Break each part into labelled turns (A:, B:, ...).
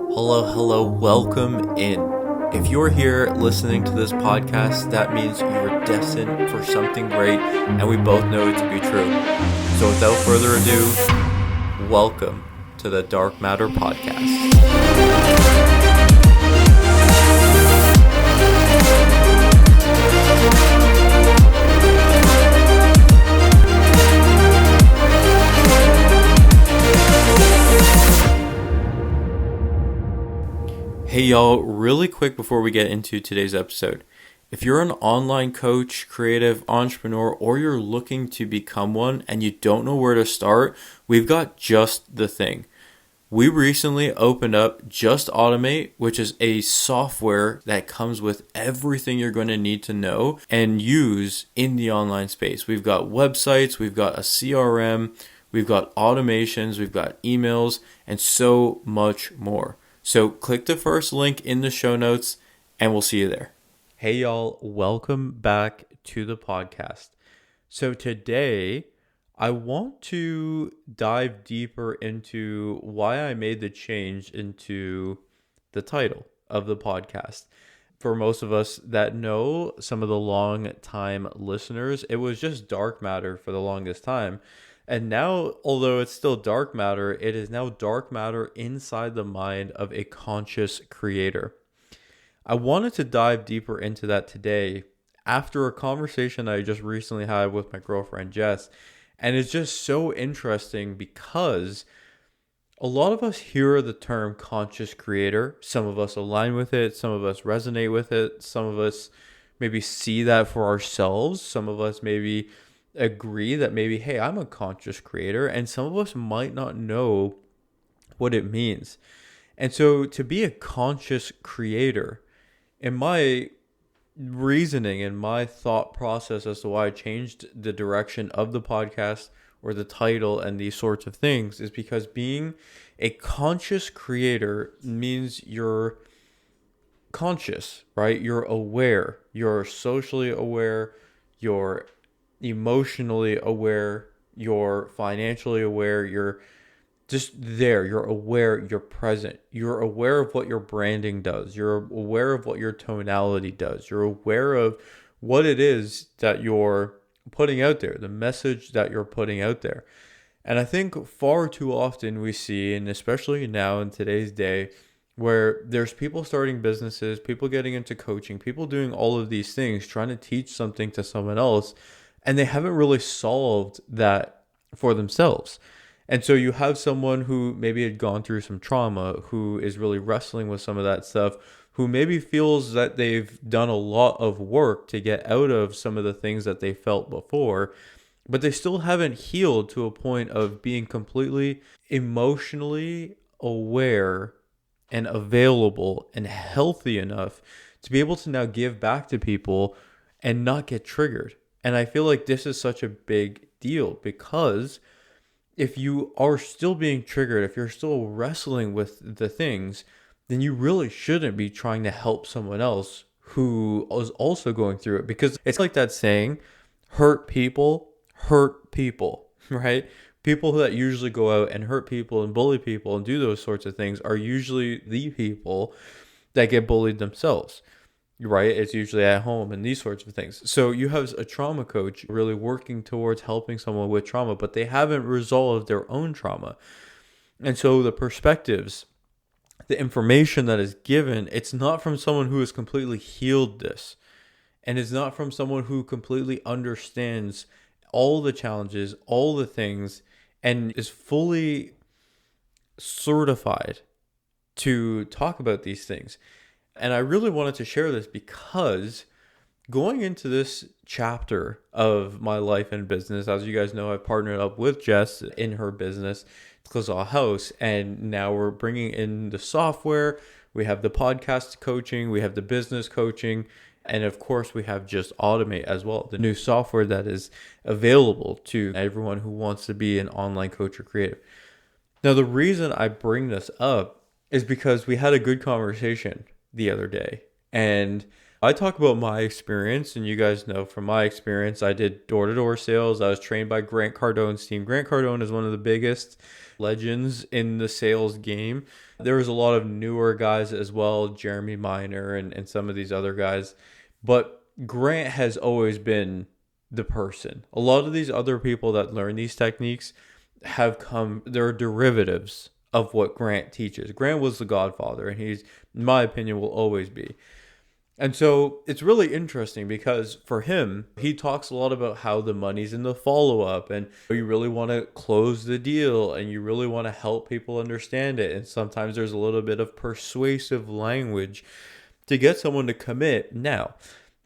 A: Hello, welcome in. If you're here listening to this podcast, that means you're destined for something great, and we both know it to be true. So without further ado, welcome to the Dark Matter Podcast. Hey y'all, really quick before we get into today's episode. If you're an online coach, creative entrepreneur, or you're looking to become one and you don't know where to start, we've got just the thing. We recently opened up Just Automate, which is a software that comes with everything you're going to need to know and use in the online space. We've got websites, we've got a CRM, we've got automations, we've got emails, and so much more. So click the first link in the show notes and we'll see you there. Hey y'all, welcome back to the podcast. So today I want to dive deeper into why I made the change into the title of the podcast. For most of us that know, some of the long time listeners, it was just dark matter for the longest time. And now, although it's still dark matter, it is now dark matter inside the mind of a conscious creator. I wanted to dive deeper into that today after a conversation I just recently had with my girlfriend, Jess. And it's just so interesting because a lot of us hear the term conscious creator. Some of us align with it. Some of us resonate with it. Some of us maybe see that for ourselves. Some of us maybe agree that maybe, hey, I'm a conscious creator, and some of us might not know what it means. And so to be a conscious creator, in my reasoning and my thought process as to why I changed the direction of the podcast or the title and these sorts of things, is because being a conscious creator means you're conscious, right? You're aware, you're socially aware, you're emotionally aware, you're financially aware, you're just there, you're aware, you're present, you're aware of what your branding does, you're aware of what your tonality does, you're aware of what it is that you're putting out there, the message that you're putting out there. And I think far too often we see, and especially now in today's day, where there's people starting businesses, people getting into coaching, people doing all of these things, trying to teach something to someone else, and they haven't really solved that for themselves. And so you have someone who maybe had gone through some trauma, who is really wrestling with some of that stuff, who maybe feels that they've done a lot of work to get out of some of the things that they felt before, but they still haven't healed to a point of being completely emotionally aware and available and healthy enough to be able to now give back to people and not get triggered. And I feel like this is such a big deal, because if you are still being triggered, if you're still wrestling with the things, then you really shouldn't be trying to help someone else who is also going through it. Because it's like that saying, hurt people, right? People that usually go out and hurt people and bully people and do those sorts of things are usually the people that get bullied themselves. Right? It's usually at home and these sorts of things. So you have a trauma coach really working towards helping someone with trauma, but they haven't resolved their own trauma. And so the perspectives, the information that is given, it's not from someone who has completely healed this. And it's not from someone who completely understands all the challenges, all the things, and is fully certified to talk about these things. And I really wanted to share this because going into this chapter of my life and business, as you guys know, I've partnered up with Jess in her business, Closal House, and now we're bringing in the software. We have the podcast coaching, we have the business coaching, and of course we have Just Automate as well, the new software that is available to everyone who wants to be an online coach or creative. Now, the reason I bring this up is because we had a good conversation the other day, and I talk about my experience, and you guys know from my experience, I did door-to-door sales. I was trained by Grant Cardone's team. Grant Cardone is one of the biggest legends in the sales game. There was a lot of newer guys as well, Jeremy Miner and some of these other guys. But Grant has always been the person. A lot of these other people that learn these techniques they're derivatives of what Grant teaches. Grant was the godfather, and he's, in my opinion, will always be. And so it's really interesting because for him, he talks a lot about how the money's in the follow up, and you really want to close the deal and you really want to help people understand it. And sometimes there's a little bit of persuasive language to get someone to commit now.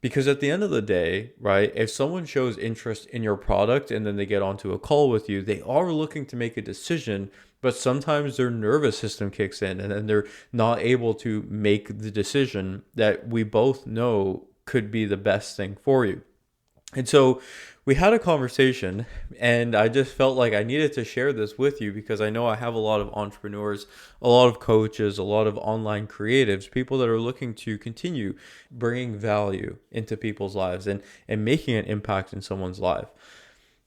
A: Because at the end of the day, right, if someone shows interest in your product and then they get onto a call with you, they are looking to make a decision, but sometimes their nervous system kicks in and then they're not able to make the decision that we both know could be the best thing for you. And so we had a conversation, and I just felt like I needed to share this with you because I know I have a lot of entrepreneurs, a lot of coaches, a lot of online creatives, people that are looking to continue bringing value into people's lives and making an impact in someone's life.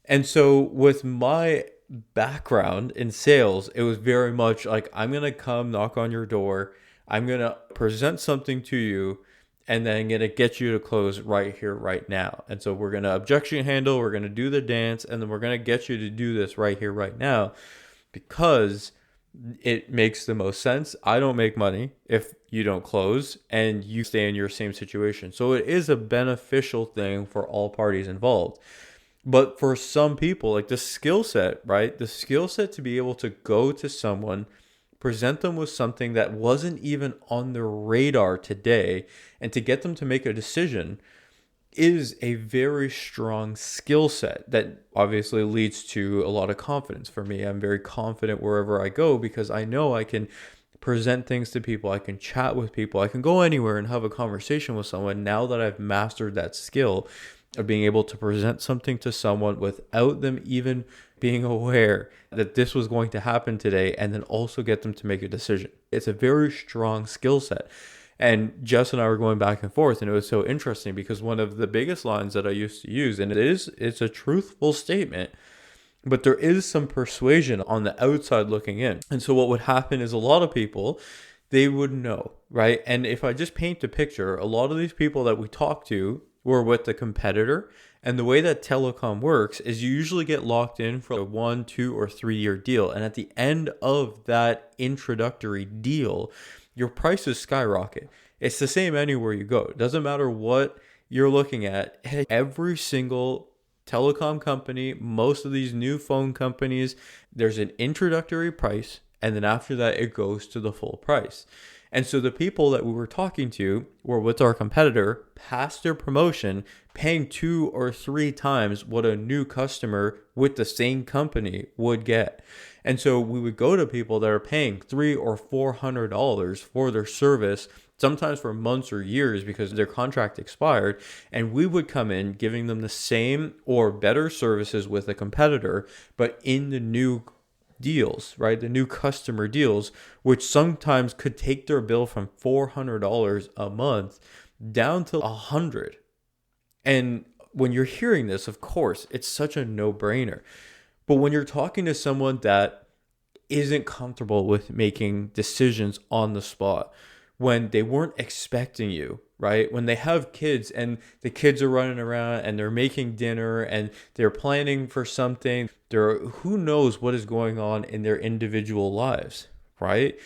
A: And so with my background in sales, it was very much like, I'm going to come knock on your door. I'm going to present something to you, and then I'm going to get you to close right here, right now. And so we're going to objection handle, we're going to do the dance, and then we're going to get you to do this right here, right now, because it makes the most sense. I don't make money if you don't close and you stay in your same situation. So it is a beneficial thing for all parties involved. But for some people, like the skill set, right? The skill set to be able to go to someone, present them with something that wasn't even on their radar today, and to get them to make a decision is a very strong skill set that obviously leads to a lot of confidence for me. I'm very confident wherever I go because I know I can present things to people. I can chat with people. I can go anywhere and have a conversation with someone now that I've mastered that skill of being able to present something to someone without them even being aware that this was going to happen today, and then also get them to make a decision. It's a very strong skill set. And Jess and I were going back and forth, and it was so interesting because one of the biggest lines that I used to use, and it's a truthful statement, but there is some persuasion on the outside looking in. And so what would happen is a lot of people, they would know, right? And if I just paint a picture, a lot of these people that we talk to were with the competitor. And the way that telecom works is you usually get locked in for a 1, 2, or 3 year deal. And at the end of that introductory deal, your prices skyrocket. It's the same anywhere you go. It doesn't matter what you're looking at. Every single telecom company, most of these new phone companies, there's an introductory price. And then after that, it goes to the full price. And so the people that we were talking to were with our competitor past their promotion, paying 2 or 3 times what a new customer with the same company would get. And so we would go to people that are paying $300 or $400 for their service, sometimes for months or years because their contract expired. And we would come in giving them the same or better services with a competitor, but in the new deals, right? The new customer deals, which sometimes could take their bill from $400 a month down to $100. And when you're hearing this, of course, it's such a no-brainer. But when you're talking to someone that isn't comfortable with making decisions on the spot, when they weren't expecting you, right? When they have kids and the kids are running around and they're making dinner and they're planning for something, who knows what is going on in their individual lives, right?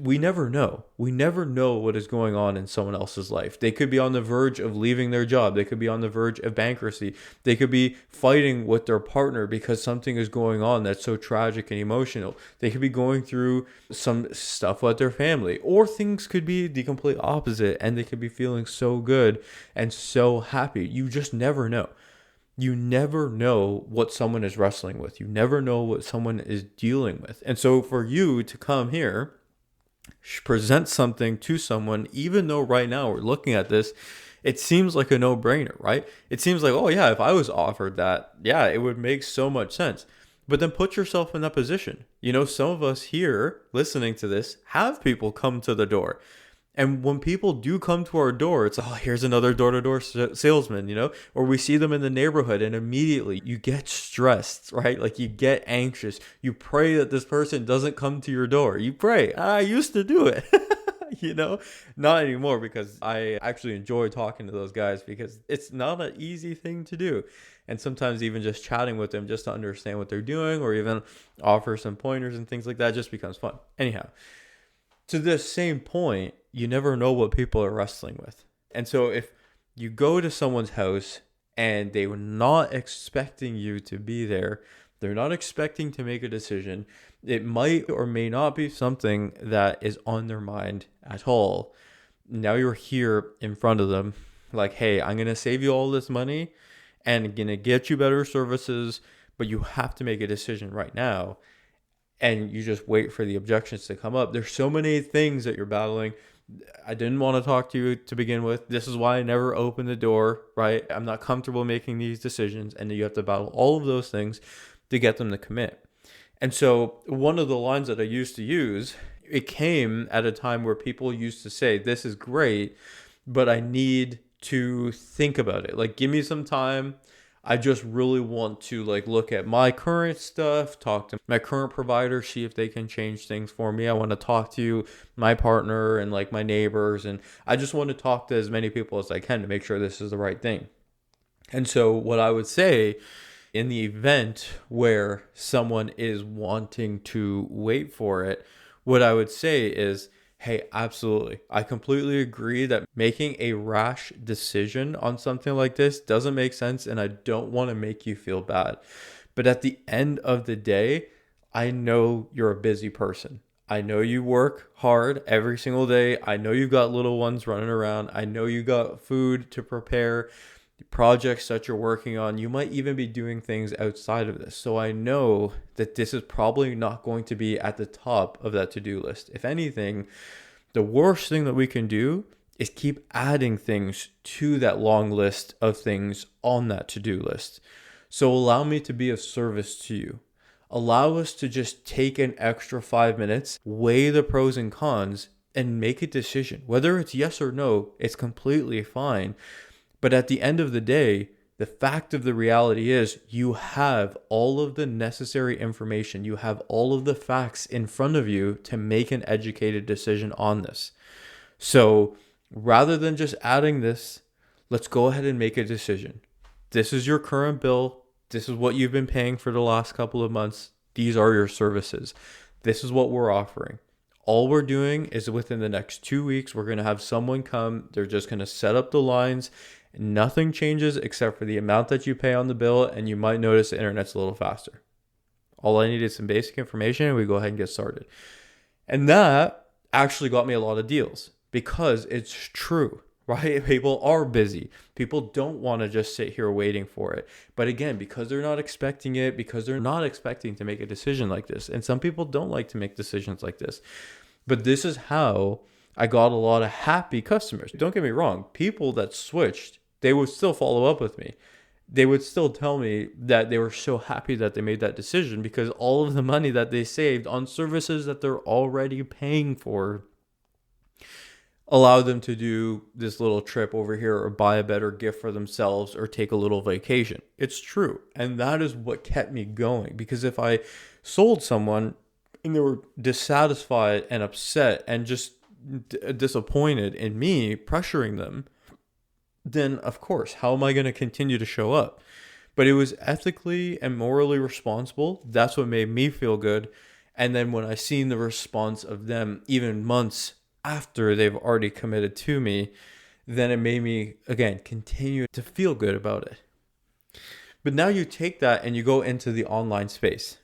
A: We never know. We never know what is going on in someone else's life. They could be on the verge of leaving their job. They could be on the verge of bankruptcy. They could be fighting with their partner because something is going on that's so tragic and emotional. They could be going through some stuff with their family, or things could be the complete opposite and they could be feeling so good and so happy. You just never know. You never know what someone is wrestling with. You never know what someone is dealing with. And so for you to come here, present something to someone, even though right now we're looking at this, it seems like a no-brainer, right? It seems like, oh yeah, if I was offered that, yeah, it would make so much sense. But then put yourself in that position. You know, some of us here listening to this have people come to the door And when people do come to our door, it's, oh, here's another door-to-door salesman, or we see them in the neighborhood and immediately you get stressed, right? Like you get anxious. You pray that this person doesn't come to your door. You pray. I used to do it. Not anymore, because I actually enjoy talking to those guys because it's not an easy thing to do. And sometimes even just chatting with them just to understand what they're doing or even offer some pointers and things like that just becomes fun. Anyhow, to this same point, you never know what people are wrestling with. And so if you go to someone's house and they were not expecting you to be there, they're not expecting to make a decision, it might or may not be something that is on their mind at all. Now you're here in front of them like, hey, I'm going to save you all this money and going to get you better services, but you have to make a decision right now. And you just wait for the objections to come up. There's so many things that you're battling. I didn't want to talk to you to begin with. This is why I never opened the door, right? I'm not comfortable making these decisions. And you have to battle all of those things to get them to commit. And so one of the lines that I used to use, it came at a time where people used to say, this is great, but I need to think about it. Like, give me some time. I just really want to look at my current stuff, talk to my current provider, see if they can change things for me. I want to talk to my partner and my neighbors. And I just want to talk to as many people as I can to make sure this is the right thing. And so what I would say in the event where someone is wanting to wait for it, what I would say is, hey, absolutely. I completely agree that making a rash decision on something like this doesn't make sense, and I don't want to make you feel bad. But at the end of the day, I know you're a busy person. I know you work hard every single day. I know you've got little ones running around. I know you got food to prepare, projects that you're working on. You might even be doing things outside of this. So I know that this is probably not going to be at the top of that to-do list. If anything, the worst thing that we can do is keep adding things to that long list of things on that to-do list. So allow me to be of service to you. Allow us to just take an extra 5 minutes, weigh the pros and cons, and make a decision. Whether it's yes or no, it's completely fine. But at the end of the day, the fact of the reality is you have all of the necessary information. You have all of the facts in front of you to make an educated decision on this. So rather than just adding this, let's go ahead and make a decision. This is your current bill. This is what you've been paying for the last couple of months. These are your services. This is what we're offering. All we're doing is within the next 2 weeks, we're going to have someone come. They're just going to set up the lines. Nothing changes except for the amount that you pay on the bill, and you might notice the internet's a little faster. All I need is some basic information, and we go ahead and get started. And that actually got me a lot of deals because it's true, right? People are busy. People don't want to just sit here waiting for it. But again, because they're not expecting it, because they're not expecting to make a decision like this, and some people don't like to make decisions like this. But this is how I got a lot of happy customers. Don't get me wrong. People that switched, they would still follow up with me. They would still tell me that they were so happy that they made that decision because all of the money that they saved on services that they're already paying for allowed them to do this little trip over here or buy a better gift for themselves or take a little vacation. It's true. And that is what kept me going, because if I sold someone and they were dissatisfied and upset and just disappointed in me pressuring them, then of course, how am I going to continue to show up? But it was ethically and morally responsible. That's what made me feel good. And then when I seen the response of them, even months after they've already committed to me, then it made me, again, continue to feel good about it. But now you take that and you go into the online space,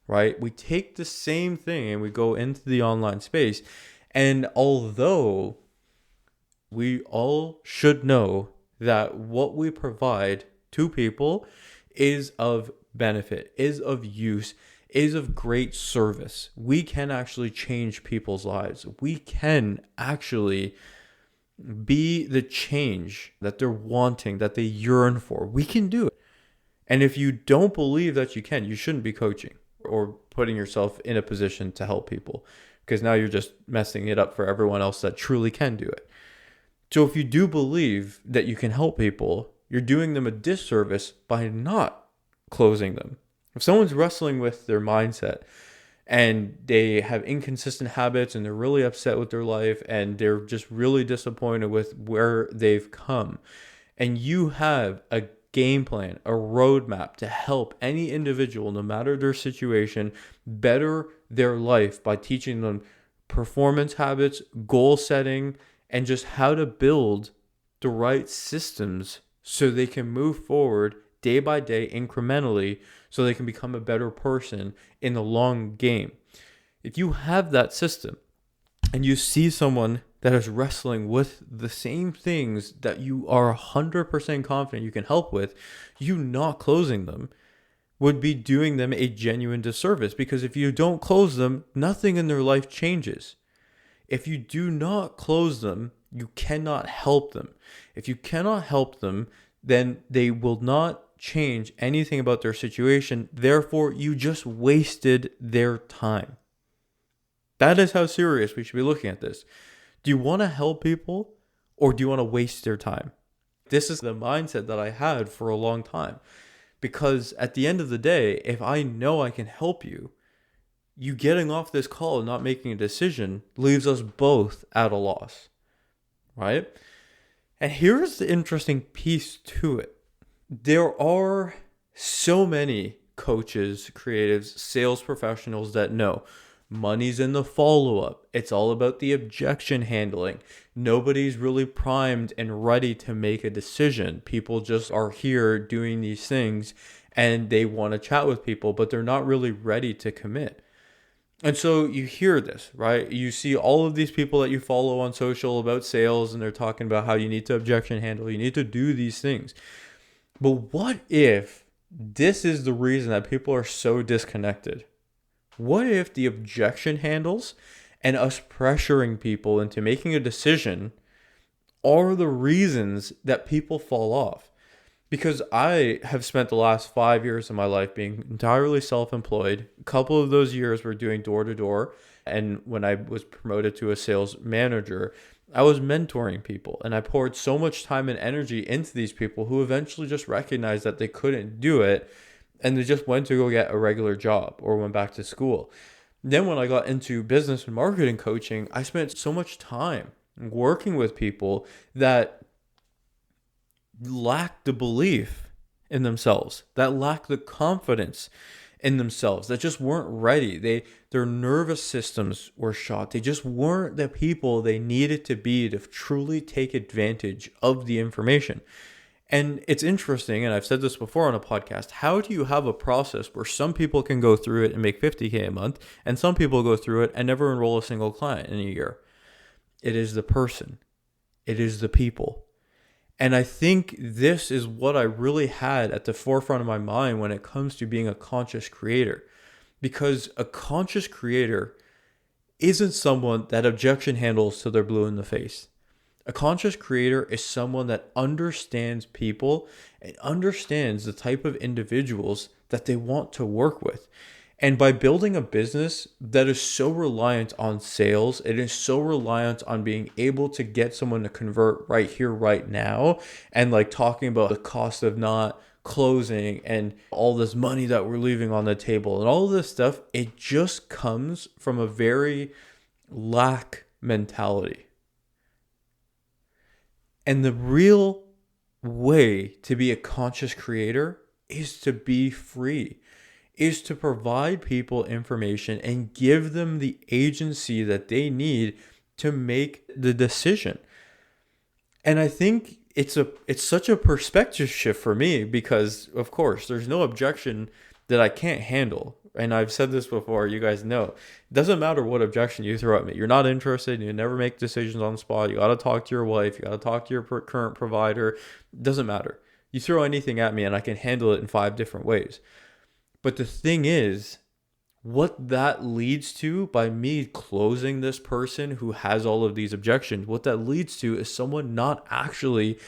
A: right? We take the same thing and we go into the online space. And although we all should know that what we provide to people is of benefit, is of use, is of great service, we can actually change people's lives. We can actually be the change that they're wanting, that they yearn for. We can do it. And if you don't believe that you can, you shouldn't be coaching or putting yourself in a position to help people. because now you're just messing it up for everyone else that truly can do it. So if you do believe that you can help people, you're doing them a disservice by not closing them. If someone's wrestling with their mindset and they have inconsistent habits and they're really upset with their life and they're just really disappointed with where they've come, and you have a game plan, a roadmap to help any individual, no matter their situation, better their life by teaching them performance habits, goal setting, and just how to build the right systems so they can move forward day by day incrementally so they can become a better person in the long game. If you have that system and you see someone that is wrestling with the same things that you are 100% confident you can help with, you not closing them would be doing them a genuine disservice, because if you don't close them, nothing in their life changes. If you do not close them, you cannot help them. If you cannot help them, then they will not change anything about their situation. Therefore, you just wasted their time. That is how serious we should be looking at this. Do you want to help people, or do you want to waste their time? This is the mindset that I had for a long time. Because at the end of the day, if I know I can help you, you getting off this call and not making a decision leaves us both at a loss, right? And here's the interesting piece to it. There are so many coaches, creatives, sales professionals that know money's in the follow-up. It's all about the objection handling. Nobody's really primed and ready to make a decision. People just are here doing these things and they want to chat with people, but they're not really ready to commit. And so you hear this, right? You see all of these people that you follow on social about sales, and they're talking about how you need to objection handle, you need to do these things. But what if this is the reason that people are so disconnected? What if the objection handles and us pressuring people into making a decision are the reasons that people fall off? Because I have spent the last 5 years of my life being entirely self-employed. A couple of those years were doing door-to-door. And when I was promoted to a sales manager, I was mentoring people. And I poured so much time and energy into these people who eventually just recognized that they couldn't do it. And they just went to go get a regular job or went back to school. Then when I got into business and marketing coaching, I spent so much time working with people that lacked the belief in themselves, that lacked the confidence in themselves, that just weren't ready. Their nervous systems were shot. They just weren't the people they needed to be to truly take advantage of the information. And it's interesting, and I've said this before on a podcast, how do you have a process where some people can go through it and make $50K a month, and some people go through it and never enroll a single client in a year? It is the person. It is the people. And I think this is what I really had at the forefront of my mind when it comes to being a conscious creator. Because a conscious creator isn't someone that objection handles till they're blue in the face. A conscious creator is someone that understands people and understands the type of individuals that they want to work with. And by building a business that is so reliant on sales, it is so reliant on being able to get someone to convert right here, right now, and like talking about the cost of not closing and all this money that we're leaving on the table and all of this stuff, it just comes from a very lack mentality. And the real way to be a conscious creator is to be free, is to provide people information and give them the agency that they need to make the decision. And I think it's such a perspective shift for me because, of course, there's no objection that I can't handle. And I've said this before, you guys know. It doesn't matter what objection you throw at me. You're not interested. You never make decisions on the spot. You got to talk to your wife. You got to talk to your current provider. It doesn't matter. You throw anything at me and I can handle it in 5 different ways. But the thing is, what that leads to by me closing this person who has all of these objections, what that leads to is someone not actually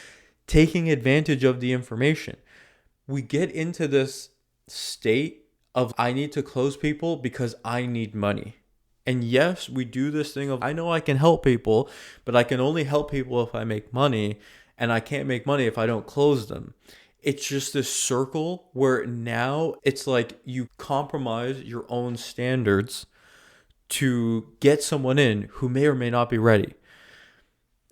A: taking advantage of the information. We get into this state of I need to close people because I need money. And yes, we do this thing of, I know I can help people, but I can only help people if I make money, and I can't make money if I don't close them. It's just this circle where now it's like you compromise your own standards to get someone in who may or may not be ready.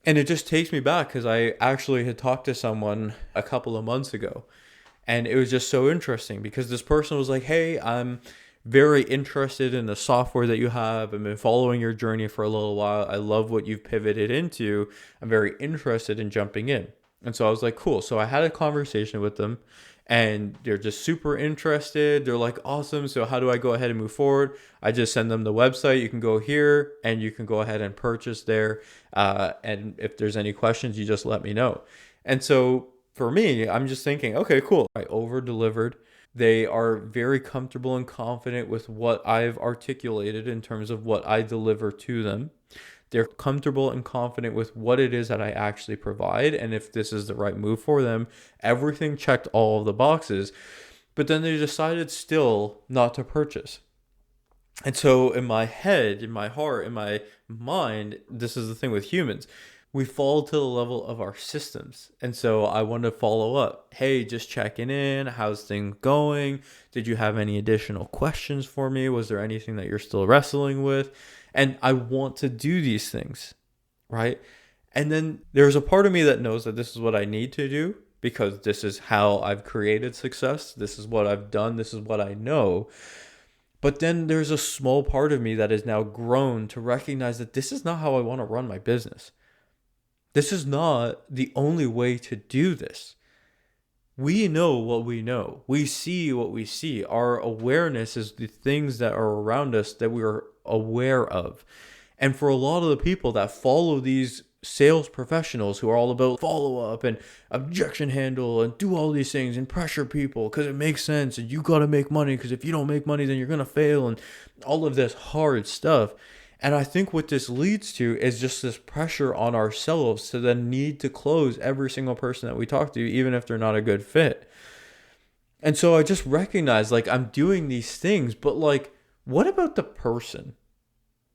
A: And it just takes me back because I actually had talked to someone a couple of months ago. And it was just so interesting because this person was like, hey, I'm very interested in the software that you have. I've been following your journey for a little while. I love what you've pivoted into. I'm very interested in jumping in. And so I was like, cool. So I had a conversation with them and they're just super interested. They're like, awesome. So how do I go ahead and move forward? I just send them the website. You can go here and you can go ahead and purchase there. And if there's any questions, you just let me know. And so for me, I'm just thinking, okay, cool. I over delivered. They are very comfortable and confident with what I've articulated in terms of what I deliver to them. They're comfortable and confident with what it is that I actually provide and if this is the right move for them. Everything checked all of the boxes, but then they decided still not to purchase. And so in my head, in my heart, in my mind, this is the thing with humans. We fall to the level of our systems. And so I want to follow up. Hey, just checking in. How's things going? Did you have any additional questions for me? Was there anything that you're still wrestling with? And I want to do these things, right? And then there's a part of me that knows that this is what I need to do because this is how I've created success. This is what I've done. This is what I know. But then there's a small part of me that has now grown to recognize that this is not how I want to run my business. This is not the only way to do this. We know what we know. We see what we see. Our awareness is the things that are around us that we are aware of. And for a lot of the people that follow these sales professionals who are all about follow up and objection handle and do all these things and pressure people because it makes sense and you got to make money because if you don't make money then you're going to fail and all of this hard stuff. And I think what this leads to is just this pressure on ourselves to then need to close every single person that we talk to, even if they're not a good fit. And so I just recognize like I'm doing these things, but like, what about the person?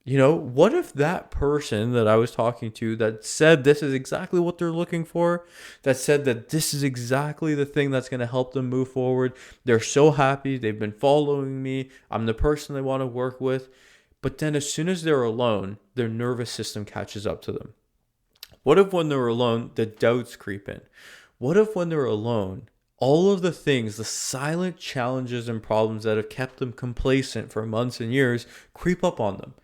A: You know, what if that person that I was talking to that said this is exactly what they're looking for, that said that this is exactly the thing that's going to help them move forward. They're so happy. They've been following me. I'm the person they want to work with. But then as soon as they're alone, their nervous system catches up to them. What if when they're alone, the doubts creep in? What if when they're alone, all of the things, the silent challenges and problems that have kept them complacent for months and years creep up on them?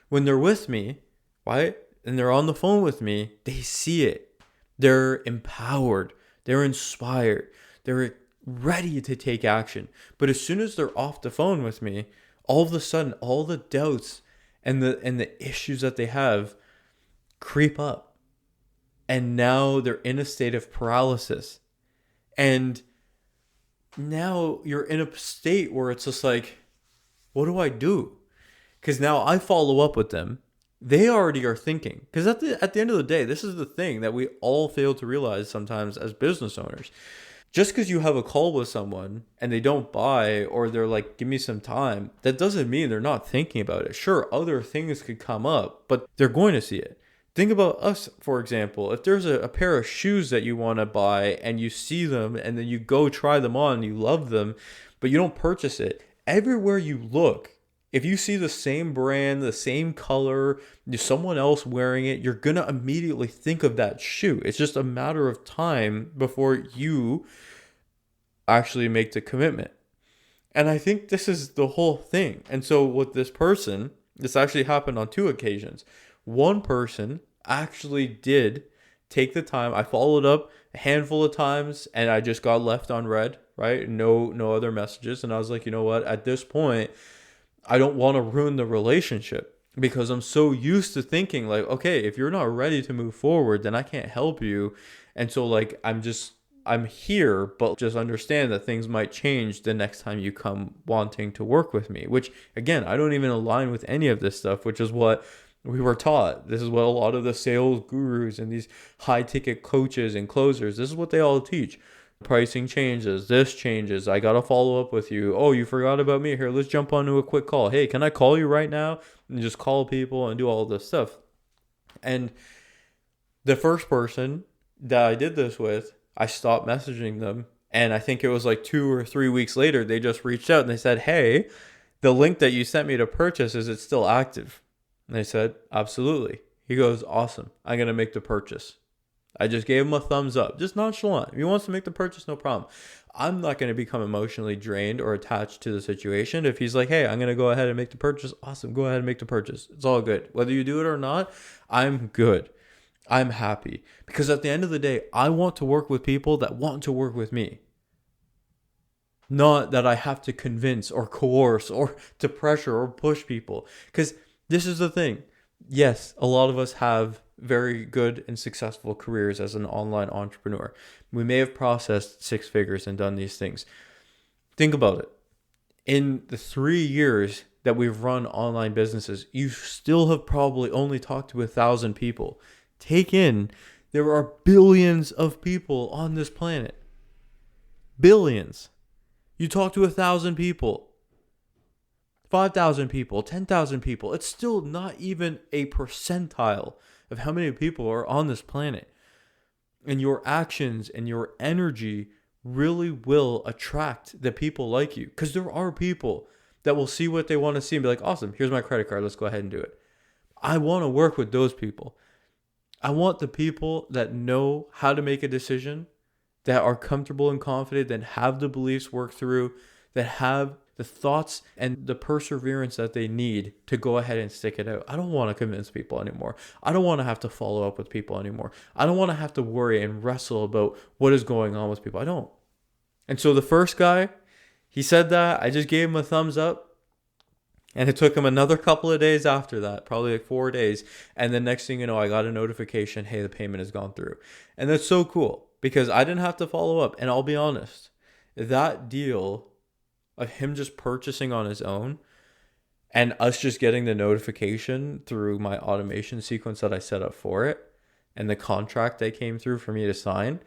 A: When they're with me, right, and they're on the phone with me, they see it. They're empowered. They're inspired. They're ready to take action. But as soon as they're off the phone with me, all of a sudden, all the doubts and the issues that they have creep up. And now they're in a state of paralysis. And now you're in a state where it's just like, what do I do? Because now I follow up with them. They already are thinking. Because at the end of the day, this is the thing that we all fail to realize sometimes as business owners. Just because you have a call with someone and they don't buy or they're like, give me some time, that doesn't mean they're not thinking about it. Sure, other things could come up, but they're going to see it. Think about us, for example. If there's a pair of shoes that you want to buy and you see them and then you go try them on, you love them, but you don't purchase it, everywhere you look, if you see the same brand, the same color, there's someone else wearing it, you're going to immediately think of that shoe. It's just a matter of time before you actually make the commitment. And I think this is the whole thing. And so with this person, this actually happened on 2 occasions. One person actually did take the time. I followed up a handful of times and I just got left on red, right? No other messages. And I was like, you know what? At this point, I don't want to ruin the relationship because I'm so used to thinking like, okay, if you're not ready to move forward, then I can't help you. And so like, I'm here, but just understand that things might change the next time you come wanting to work with me, which again, I don't even align with any of this stuff, which is what we were taught. This is what a lot of the sales gurus and these high ticket coaches and closers, this is what they all teach. Pricing changes, this changes, I gotta follow up with you. Oh, you forgot about me. Here, let's jump onto a quick call. Hey, can I call you right now? And just call people and do all this stuff. And the first person that I did this with, I stopped messaging them. And I think it was like 2 or 3 weeks later, they just reached out and they said, hey, the link that you sent me to purchase, is it still active? And I said, absolutely. He goes, awesome. I'm going to make the purchase. I just gave him a thumbs up, just nonchalant. If he wants to make the purchase, no problem. I'm not going to become emotionally drained or attached to the situation. If he's like, hey, I'm going to go ahead and make the purchase, awesome. Go ahead and make the purchase. It's all good. Whether you do it or not, I'm good. I'm happy. Because at the end of the day, I want to work with people that want to work with me. Not that I have to convince or coerce or to pressure or push people. Because this is the thing. Yes, a lot of us have very good and successful careers as an online entrepreneur. We may have processed 6 figures and done these things. Think about it. In the 3 years that we've run online businesses, you still have probably only talked to 1,000 people. Take in, there are billions of people on this planet. Billions. You talk to 1,000 people, 5,000 people, 10,000 people. It's still not even a percentile of how many people are on this planet. And your actions and your energy really will attract the people like you. Because there are people that will see what they want to see and be like, awesome, here's my credit card. Let's go ahead and do it. I want to work with those people. I want the people that know how to make a decision, that are comfortable and confident, that have the beliefs worked through, that have the thoughts and the perseverance that they need to go ahead and stick it out. I don't want to convince people anymore. I don't want to have to follow up with people anymore. I don't want to have to worry and wrestle about what is going on with people. I don't. And so the first guy, he said that. I just gave him a thumbs up. And it took him another couple of days after that, probably like 4 days. And the next thing you know, I got a notification, hey, the payment has gone through. And that's so cool because I didn't have to follow up. And I'll be honest, that deal of him just purchasing on his own and us just getting the notification through my automation sequence that I set up for it and the contract that came through for me to sign,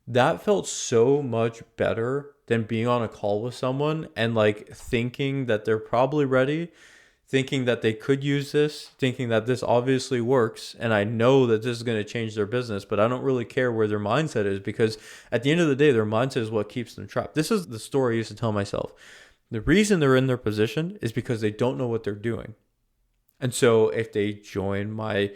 A: that felt so much better than being on a call with someone and like thinking that they're probably ready, thinking that they could use this, thinking that this obviously works. And I know that this is going to change their business, but I don't really care where their mindset is because at the end of the day, their mindset is what keeps them trapped. This is the story I used to tell myself. The reason they're in their position is because they don't know what they're doing. And so if they join my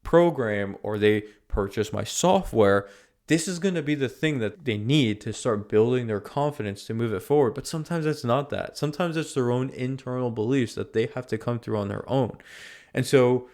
A: program or they purchase my software, this is going to be the thing that they need to start building their confidence to move it forward. But sometimes it's not that. Sometimes it's their own internal beliefs that they have to come through on their own. And so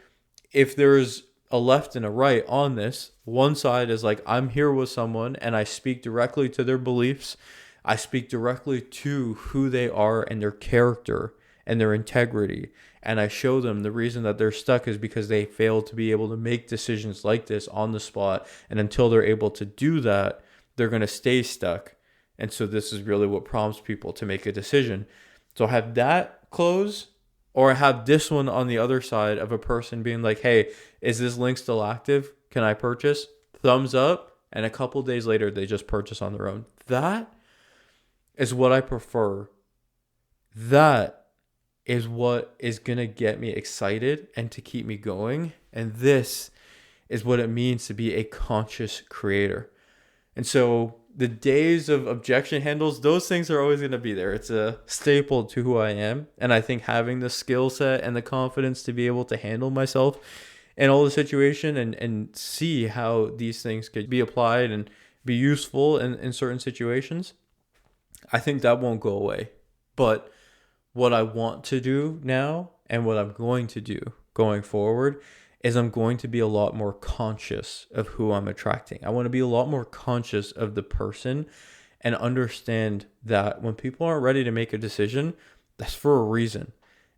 A: if there's a left and a right on this, one side is like, I'm here with someone and I speak directly to their beliefs. I speak directly to who they are and their character and their integrity. And I show them the reason that they're stuck is because they fail to be able to make decisions like this on the spot. And until they're able to do that, they're going to stay stuck. And so this is really what prompts people to make a decision. So I have that close, or I have this one on the other side of a person being like, hey, is this link still active? Can I purchase? Thumbs up. And a couple days later, they just purchase on their own. That is what I prefer. That is what is going to get me excited and to keep me going. And this is what it means to be a conscious creator. And so the days of objection handles, those things are always going to be there. It's a staple to who I am. And I think having the skill set and the confidence to be able to handle myself in all the situation and see how these things could be applied and be useful in certain situations, I think that won't go away. But what I want to do now and what I'm going to do going forward is I'm going to be a lot more conscious of who I'm attracting. I want to be a lot more conscious of the person and understand that when people aren't ready to make a decision, that's for a reason.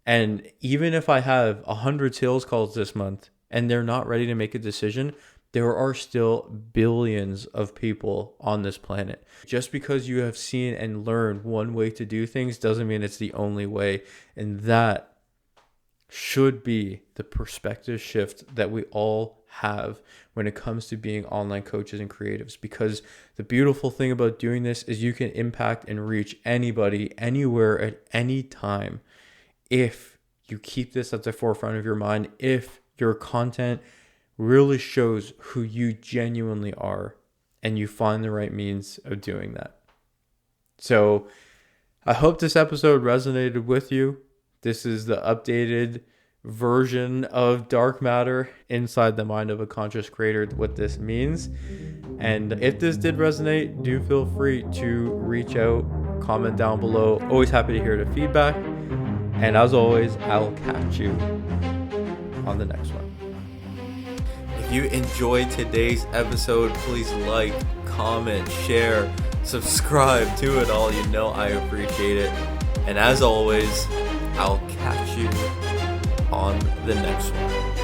A: And even if I have 100 sales calls this month and they're not ready to make a decision, there are still billions of people on this planet. Just because you have seen and learned one way to do things doesn't mean it's the only way. And that should be the perspective shift that we all have when it comes to being online coaches and creatives, because the beautiful thing about doing this is you can impact and reach anybody, anywhere, at any time if you keep this at the forefront of your mind, if your content really shows who you genuinely are and you find the right means of doing that. So I hope this episode resonated with you. This is the updated version of dark matter inside the mind of a conscious creator, what this means. And if this did resonate, do feel free to reach out, comment down below. Always happy to hear the feedback. And as always, I will catch you on the next one. If you enjoyed today's episode, please like, comment, share, subscribe, do it all. You know I appreciate it. And as always, I'll catch you on the next one.